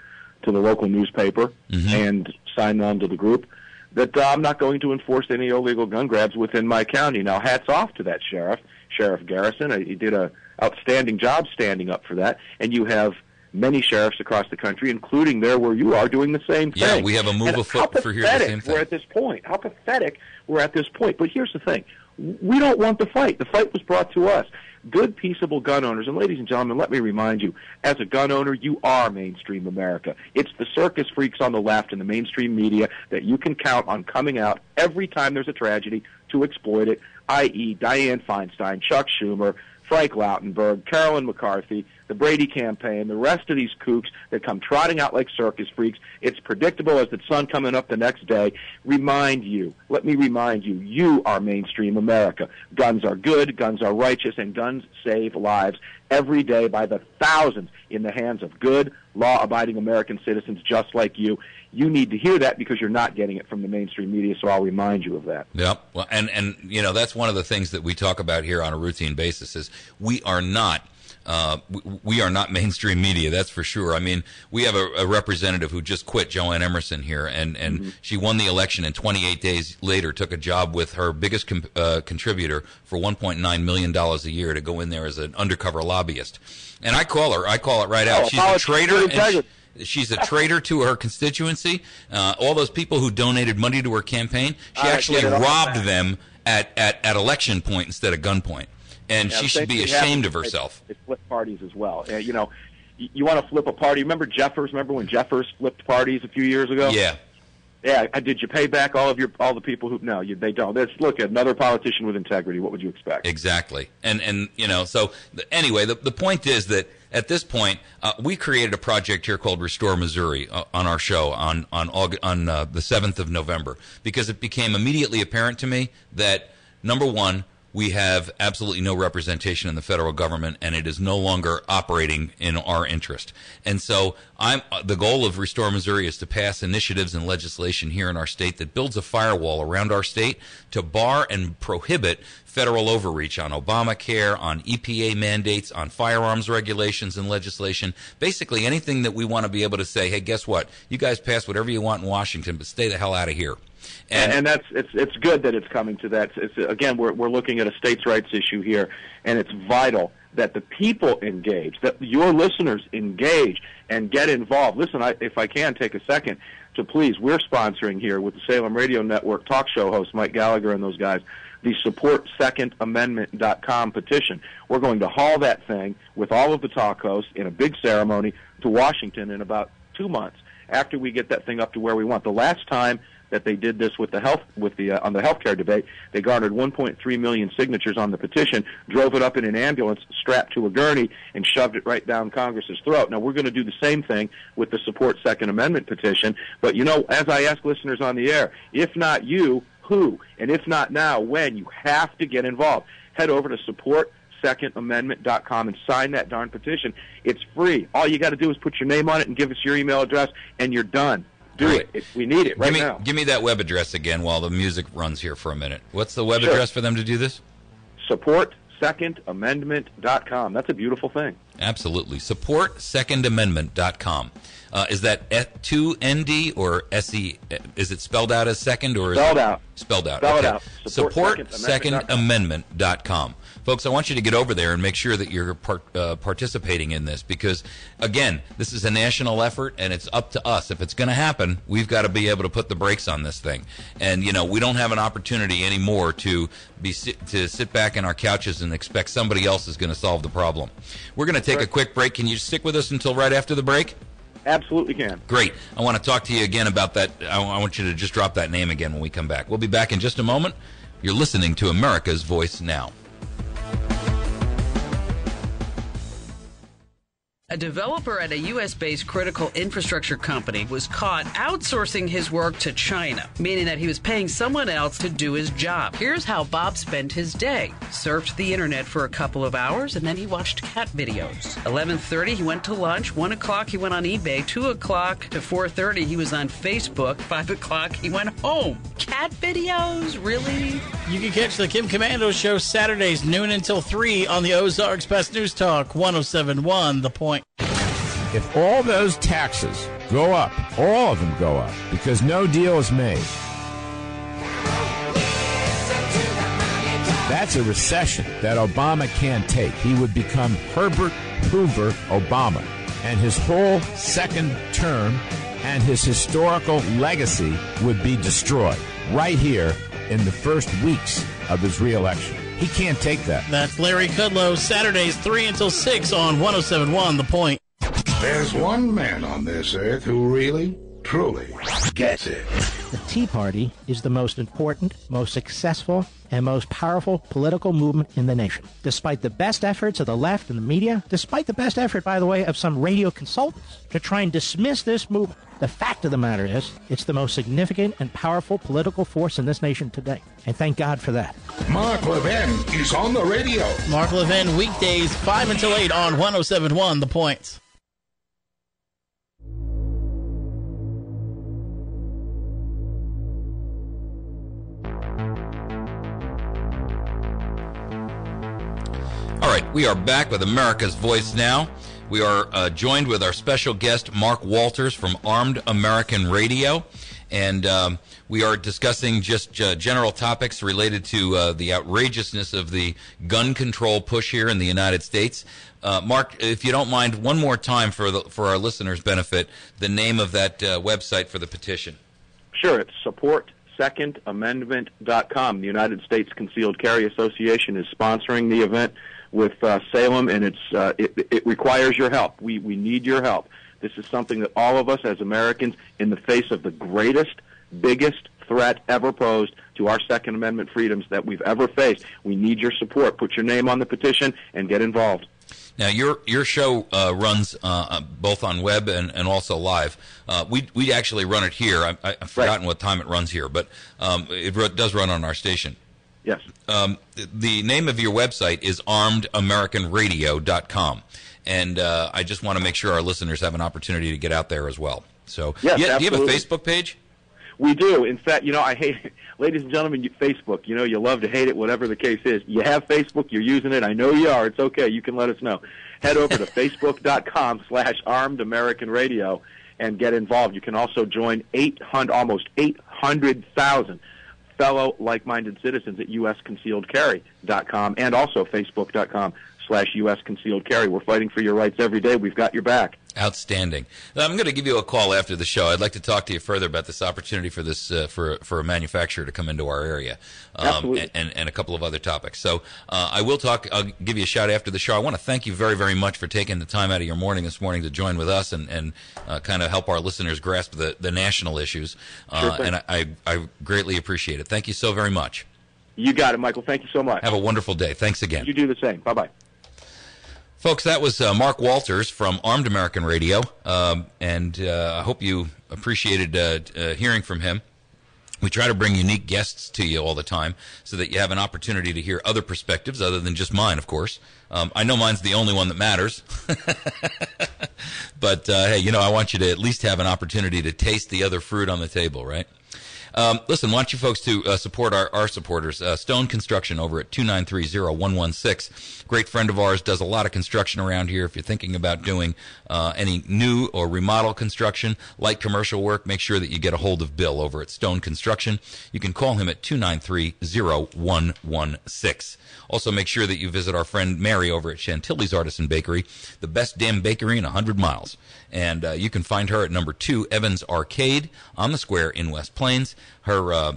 local newspaper and sign on to the group that I'm not going to enforce any illegal gun grabs within my county. Now, hats off to that sheriff, Sheriff Garrison. He did an outstanding job standing up for that, and you have many sheriffs across the country, including there where you are, doing the same thing. Yeah, we have a move afoot for here the same thing. We're at this point. How pathetic we're at this point. But here's the thing. We don't want the fight. The fight was brought to us. Good, peaceable gun owners, and ladies and gentlemen, let me remind you, as a gun owner, you are mainstream America. It's the circus freaks on the left and the mainstream media that you can count on coming out every time there's a tragedy to exploit it, i.e. Dianne Feinstein, Chuck Schumer, Frank Lautenberg, Carolyn McCarthy, the Brady campaign, the rest of these kooks that come trotting out like circus freaks. It's predictable as the sun coming up the next day. Let me remind you, you are mainstream America. Guns are good, guns are righteous, and guns save lives every day by the thousands in the hands of good, law-abiding American citizens just like you. You need to hear that because you're not getting it from the mainstream media, so I'll remind you of that. Yep. Well, and you know, that's one of the things that we talk about here on a routine basis is we are not mainstream media, that's for sure. I mean, we have a representative who just quit, Joanne Emerson here, and she won the election and 28 days later took a job with her biggest contributor for $1.9 million a year to go in there as an undercover lobbyist. And I call it right out. She's a traitor. She's a traitor to her constituency. All those people who donated money to her campaign, she actually robbed them at election point instead of gunpoint. And she should be ashamed of herself. They flip parties as well. You know, you want to flip a party. Remember Jeffers? Remember when Jeffers flipped parties a few years ago? Yeah. Yeah. Did you pay back all the people who? No, they don't. Look, another politician with integrity. What would you expect? Exactly. And you know, so anyway, the point is that at this point, we created a project here called Restore Missouri on our show on the 7th of November because it became immediately apparent to me that, number one, we have absolutely no representation in the federal government, and it is no longer operating in our interest. And so the goal of Restore Missouri is to pass initiatives and legislation here in our state that builds a firewall around our state to bar and prohibit federal overreach on Obamacare, on EPA mandates, on firearms regulations and legislation, basically anything that we want to be able to say, hey, guess what? You guys pass whatever you want in Washington, but stay the hell out of here. And it's good that it's coming to that. Again, we're looking at a states' rights issue here, and it's vital that the people engage, that your listeners engage and get involved. Listen, if I can take a second to please, we're sponsoring here with the Salem Radio Network talk show host Mike Gallagher and those guys, the SupportSecondAmendment.com petition. We're going to haul that thing with all of the talk hosts in a big ceremony to Washington in about 2 months after we get that thing up to where we want. The last time that they did this with on the healthcare debate, they garnered 1.3 million signatures on the petition, drove it up in an ambulance strapped to a gurney, and shoved it right down Congress's throat. Now, we're going to do the same thing with the Support Second Amendment petition. But, you know, as I ask listeners on the air, if not you, who? And if not now, when? You have to get involved. Head over to SupportSecondAmendment.com and sign that darn petition. It's free. All you got to do is put your name on it and give us your email address, and you're done. Do it. We need it right now. Give me that web address again while the music runs here for a minute. What's the web address for them to do this? SupportSecondAmendment.com. That's a beautiful thing. Absolutely. SupportSecondAmendment.com. Is that 2ND or SE? Is it spelled out as second or spelled out? Spelled out. Spell okay. it out. SupportSecondAmendment.com. Folks, I want you to get over there and make sure that you're participating in this because, again, this is a national effort, and it's up to us. If it's going to happen, we've got to be able to put the brakes on this thing. And, we don't have an opportunity anymore to sit back in our couches and expect somebody else is going to solve the problem. We're going to take a quick break. Can you stick with us until right after the break? Absolutely can. Great. I want to talk to you again about that. I want you to just drop that name again when we come back. We'll be back in just a moment. You're listening to America's Voice Now. A developer at a U.S.-based critical infrastructure company was caught outsourcing his work to China, meaning that he was paying someone else to do his job. Here's how Bob spent his day. Surfed the internet for a couple of hours, and then he watched cat videos. 11:30, he went to lunch. 1 o'clock, he went on eBay. 2 o'clock to 4:30, he was on Facebook. 5 o'clock, he went home. Cat videos? Really? You can catch the Kim Komando Show Saturdays, noon until 3 on the Ozarks Best News Talk, 107.1 The Point. If all those taxes go up, all of them go up, because no deal is made, that's a recession that Obama can't take. He would become Herbert Hoover Obama, and his whole second term and his historical legacy would be destroyed right here in the first weeks of his reelection. He can't take that. That's Larry Kudlow, Saturdays 3 until 6 on 107.1 The Point. There's one man on this earth who really, truly gets it. The Tea Party is the most important, most successful, and most powerful political movement in the nation. Despite the best efforts of the left and the media, despite the best effort, by the way, of some radio consultants to try and dismiss this movement, the fact of the matter is, it's the most significant and powerful political force in this nation today. And thank God for that. Mark Levin is on the radio. Mark Levin, weekdays 5 until 8 on 107.1 The Point. All right, we are back with America's Voice Now. We are joined with our special guest, Mark Walters from Armed American Radio. And we are discussing just general topics related to the outrageousness of the gun control push here in the United States. Mark, if you don't mind, one more time for our listeners' benefit, the name of that website for the petition. Sure, it's supportsecondamendment.com. The United States Concealed Carry Association is sponsoring the event with Salem, and it requires your help. We need your help. This is something that all of us as Americans, in the face of the greatest, biggest threat ever posed to our Second Amendment freedoms that we've ever faced, we need your support. Put your name on the petition and get involved. Now, your show runs both on web and also live. We actually run it here. I've forgotten what time it runs here, but it does run on our station. Yes. The name of your website is armedamericanradio.com, and I just want to make sure our listeners have an opportunity to get out there as well. So, yes, do you have a Facebook page? We do. In fact, I hate it. Ladies and gentlemen, Facebook, you love to hate it, whatever the case is. You have Facebook, you're using it. I know you are. It's okay. You can let us know. Head over to facebook.com/armedamericanradio and get involved. You can also join almost 800,000 fellow like-minded citizens at usconcealedcarry.com and also facebook.com/usconcealedcarry. We're fighting for your rights every day. We've got your back. Outstanding. I'm going to give you a call after the show. I'd like to talk to you further about this opportunity for this for a manufacturer to come into our area, and a couple of other topics. So I'll give you a shout after the show. I want to thank you very, very much for taking the time out of your morning this morning to join with us and kind of help our listeners grasp the national issues. And I greatly appreciate it. Thank you so very much. You got it, Michael. Thank you so much. Have a wonderful day. Thanks again. You do the same. Bye-bye. Folks, that was Mark Walters from Armed American Radio, and I hope you appreciated hearing from him. We try to bring unique guests to you all the time so that you have an opportunity to hear other perspectives other than just mine, of course. I know mine's the only one that matters. But, hey, I want you to at least have an opportunity to taste the other fruit on the table, right? Listen, want you folks to support our supporters. Stone Construction over at 2930116. Great friend of ours, does a lot of construction around here. If you're thinking about doing any new or remodel construction, light commercial work, make sure that you get a hold of Bill over at Stone Construction. You can call him at 2930116. Also, make sure that you visit our friend Mary over at Chantilly's Artisan Bakery, the best damn bakery in 100 miles. And you can find her at number 2 Evans Arcade on the square in West Plains. Her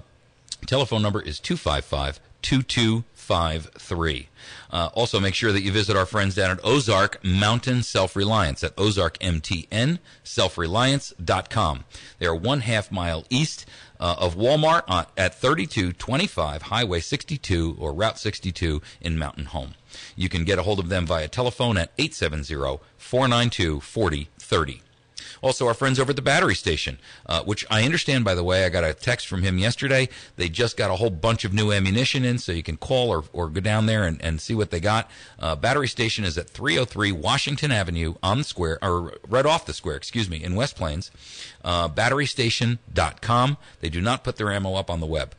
telephone number is 255-2253. Also, make sure that you visit our friends down at Ozark Mountain Self-Reliance at OzarkMTN Self-Reliance.com. They are 1/2 mile east of Walmart at 3225 Highway 62 or Route 62 in Mountain Home. You can get a hold of them via telephone at 870-492-4030. Also, our friends over at the Battery Station, which I understand, by the way, I got a text from him yesterday. They just got a whole bunch of new ammunition in, so you can call or go down there and see what they got. Battery Station is at 303 Washington Avenue on the square, or right off the square, in West Plains. BatteryStation.com. They do not put their ammo up on the web.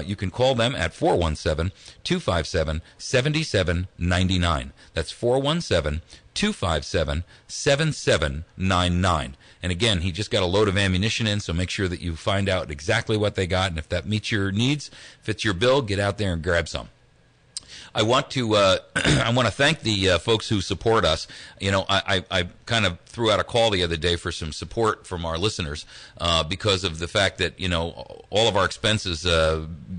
You can call them at 417-257-7799. That's 417-257-7799. And again, he just got a load of ammunition in, so make sure that you find out exactly what they got, and if that meets your needs, fits your bill, get out there and grab some. I want to thank the folks who support us. You know, I kind of threw out a call the other day for some support from our listeners because of the fact that, you know, all of our expenses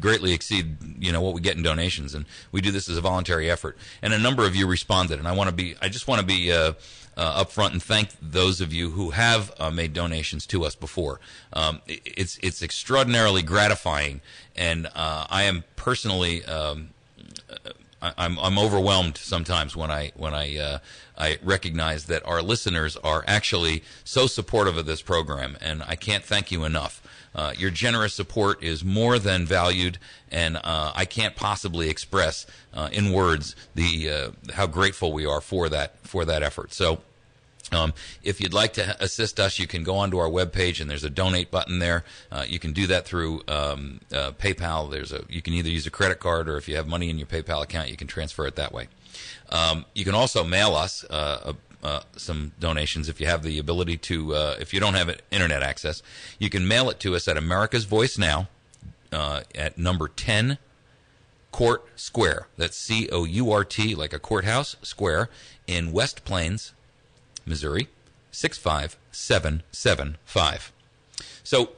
greatly exceed, you know, what we get in donations, and we do this as a voluntary effort. And a number of you responded, and I just want to be up front and thank those of you who have made donations to us before. It's extraordinarily gratifying, and I am personally I'm overwhelmed sometimes when I recognize that our listeners are actually so supportive of this program, and I can't thank you enough. Your generous support is more than valued, and I can't possibly express in words how grateful we are for that effort. So, if you'd like to assist us, you can go onto our webpage, and there's a donate button there. You can do that through PayPal. You can either use a credit card, or if you have money in your PayPal account, you can transfer it that way. You can also mail us some donations if you have the ability to. If you don't have internet access, you can mail it to us at America's Voice Now at number 10 Court Square. That's C-O-U-R-T, like a courthouse, square, in West Plains, Missouri, 65775. So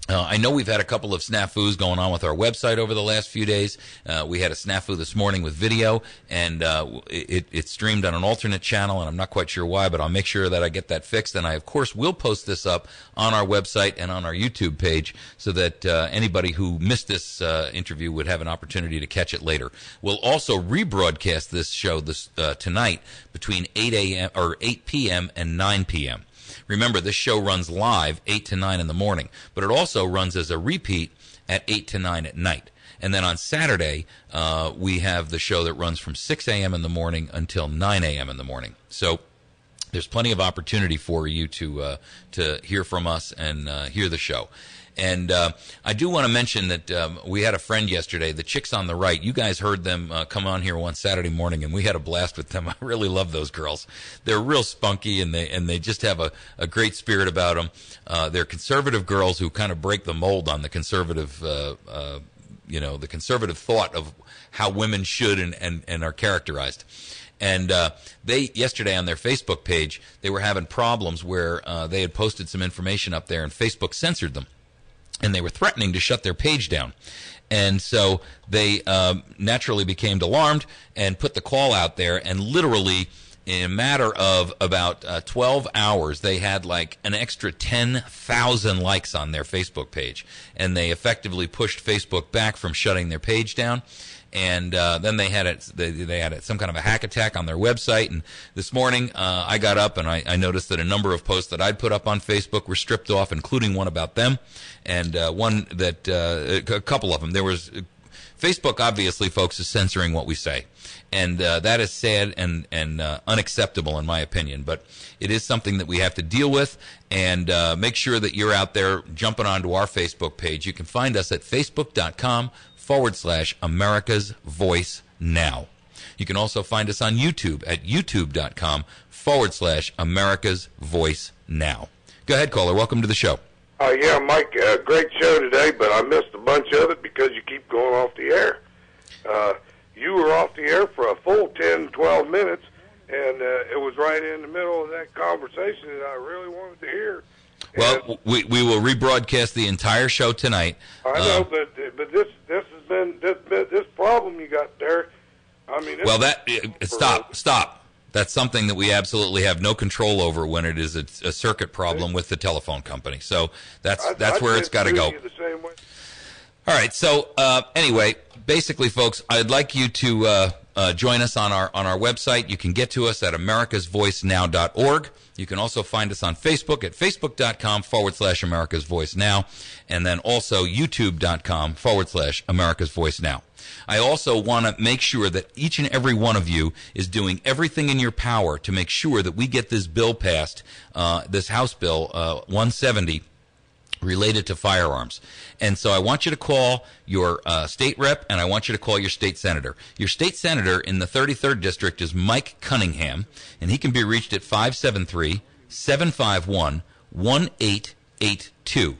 I know we've had a couple of snafus going on with our website over the last few days. We had a snafu this morning with video, and it streamed on an alternate channel, and I'm not quite sure why, but I'll make sure that I get that fixed. And I, of course, will post this up on our website and on our YouTube page so that anybody who missed this interview would have an opportunity to catch it later. We'll also rebroadcast this show tonight between 8 p.m. and 9 p.m. Remember, this show runs live 8 to 9 in the morning, but it also runs as a repeat at 8 to 9 at night. And then on Saturday, we have the show that runs from 6 a.m. in the morning until 9 a.m. in the morning. So there's plenty of opportunity for you to hear from us and hear the show. And I do want to mention that we had a friend yesterday, the Chicks on the Right. You guys heard them come on here one Saturday morning, and we had a blast with them. I really love those girls. They're real spunky, and they just have a great spirit about them. They're conservative girls who kind of break the mold on the conservative, the conservative thought of how women should and are characterized. And they, yesterday on their Facebook page, they were having problems where they had posted some information up there, and Facebook censored them. And they were threatening to shut their page down. And so they naturally became alarmed and put the call out there. And literally, in a matter of about 12 hours, they had like an extra 10,000 likes on their Facebook page. And they effectively pushed Facebook back from shutting their page down. And then they had some kind of a hack attack on their website. And this morning, I got up and I noticed that a number of posts that I'd put up on Facebook were stripped off, including one about them, and one that a couple of them. There was Facebook, obviously, folks, is censoring what we say. And that is sad and unacceptable in my opinion. But it is something that we have to deal with. And make sure that you're out there jumping onto our Facebook page. You can find us at facebook.com/America's Voice Now. You can also find us on YouTube at youtube.com/America's Voice Now. Go ahead, caller. Welcome to the show. Yeah, Mike, great show today, but I missed a bunch of it because you keep going off the air. You were off the air for a full 10, 12 minutes, and it was right in the middle of that conversation that I really wanted to hear. Well, we will rebroadcast the entire show tonight. I know, but this has been this problem you got there. I mean, stop. That's something that we absolutely have no control over when it is a circuit problem with the telephone company. So that's where it's got to go. All right. So anyway, basically, folks, I'd like you to join us on our website. You can get to us at americasvoicenow.org. You can also find us on Facebook at facebook.com/America's Voice Now, and then also youtube.com/America's Voice Now. I also want to make sure that each and every one of you is doing everything in your power to make sure that we get this bill passed, this House Bill 170, related to firearms. And so I want you to call your state rep, and I want you to call your state senator. Your state senator in the 33rd District is Mike Cunningham, and he can be reached at 573-751-1882.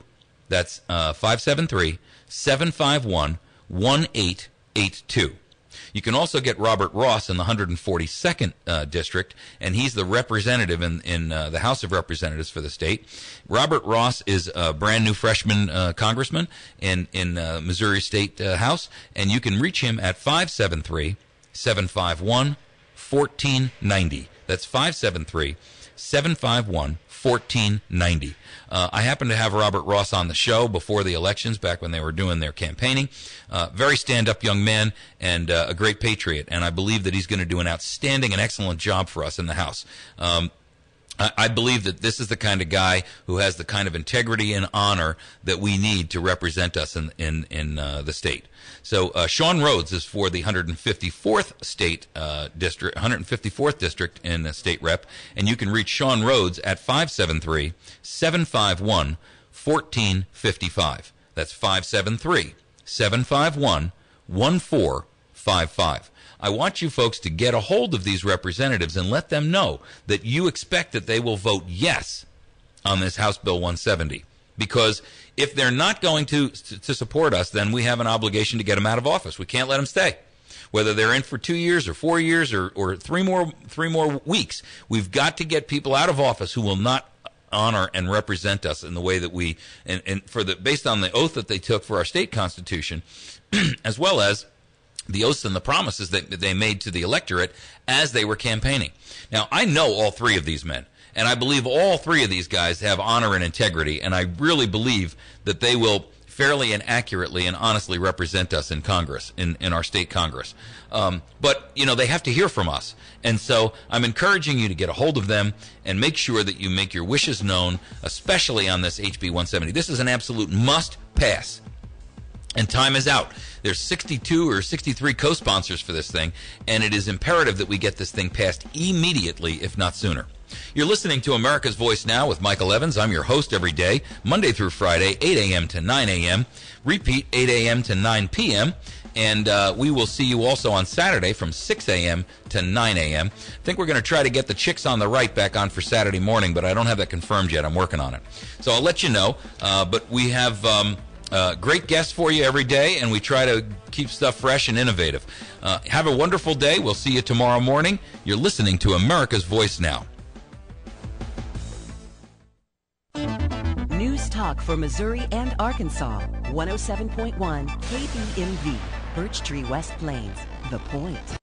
That's 573-751-1882. You can also get Robert Ross in the 142nd District, and he's the representative in the House of Representatives for the state. Robert Ross is a brand-new freshman congressman in Missouri State House, and you can reach him at 573-751-1490. That's 573-751-1490. I happened to have Robert Ross on the show before the elections, back when they were doing their campaigning. Very stand-up young man and a great patriot, and I believe that he's going to do an outstanding and excellent job for us in the House. I believe that this is the kind of guy who has the kind of integrity and honor that we need to represent us in the state. So Sean Rhodes is for the 154th state district, 154th district in the state rep, and you can reach Sean Rhodes at 573-751-1455. That's 573-751-1455. I want you folks to get a hold of these representatives and let them know that you expect that they will vote yes on this House Bill 170. Because if they're not going to support us, then we have an obligation to get them out of office. We can't let them stay. Whether they're in for 2 years or 4 years or three more weeks, we've got to get people out of office who will not honor and represent us in the way that we, and based on the oath that they took for our state constitution, as well as the oaths and the promises that they made to the electorate as they were campaigning. Now, I know all three of these men, and I believe all three of these guys have honor and integrity, and I really believe that they will fairly and accurately and honestly represent us in Congress, in our state Congress. But, they have to hear from us. And so I'm encouraging you to get a hold of them and make sure that you make your wishes known, especially on this HB 170. This is an absolute must pass. And time is out. There's 62 or 63 co-sponsors for this thing, and it is imperative that we get this thing passed immediately, if not sooner. You're listening to America's Voice Now with Michael Evans. I'm your host every day, Monday through Friday, 8 a.m. to 9 a.m., repeat 8 a.m. to 9 p.m., and we will see you also on Saturday from 6 a.m. to 9 a.m. I think we're going to try to get the Chicks on the Right back on for Saturday morning, but I don't have that confirmed yet. I'm working on it. So I'll let you know, but we have great guests for you every day, and we try to keep stuff fresh and innovative. Have a wonderful day. We'll see you tomorrow morning. You're listening to America's Voice Now. News Talk for Missouri and Arkansas. 107.1 KBMV, Birch Tree, West Plains. The Point.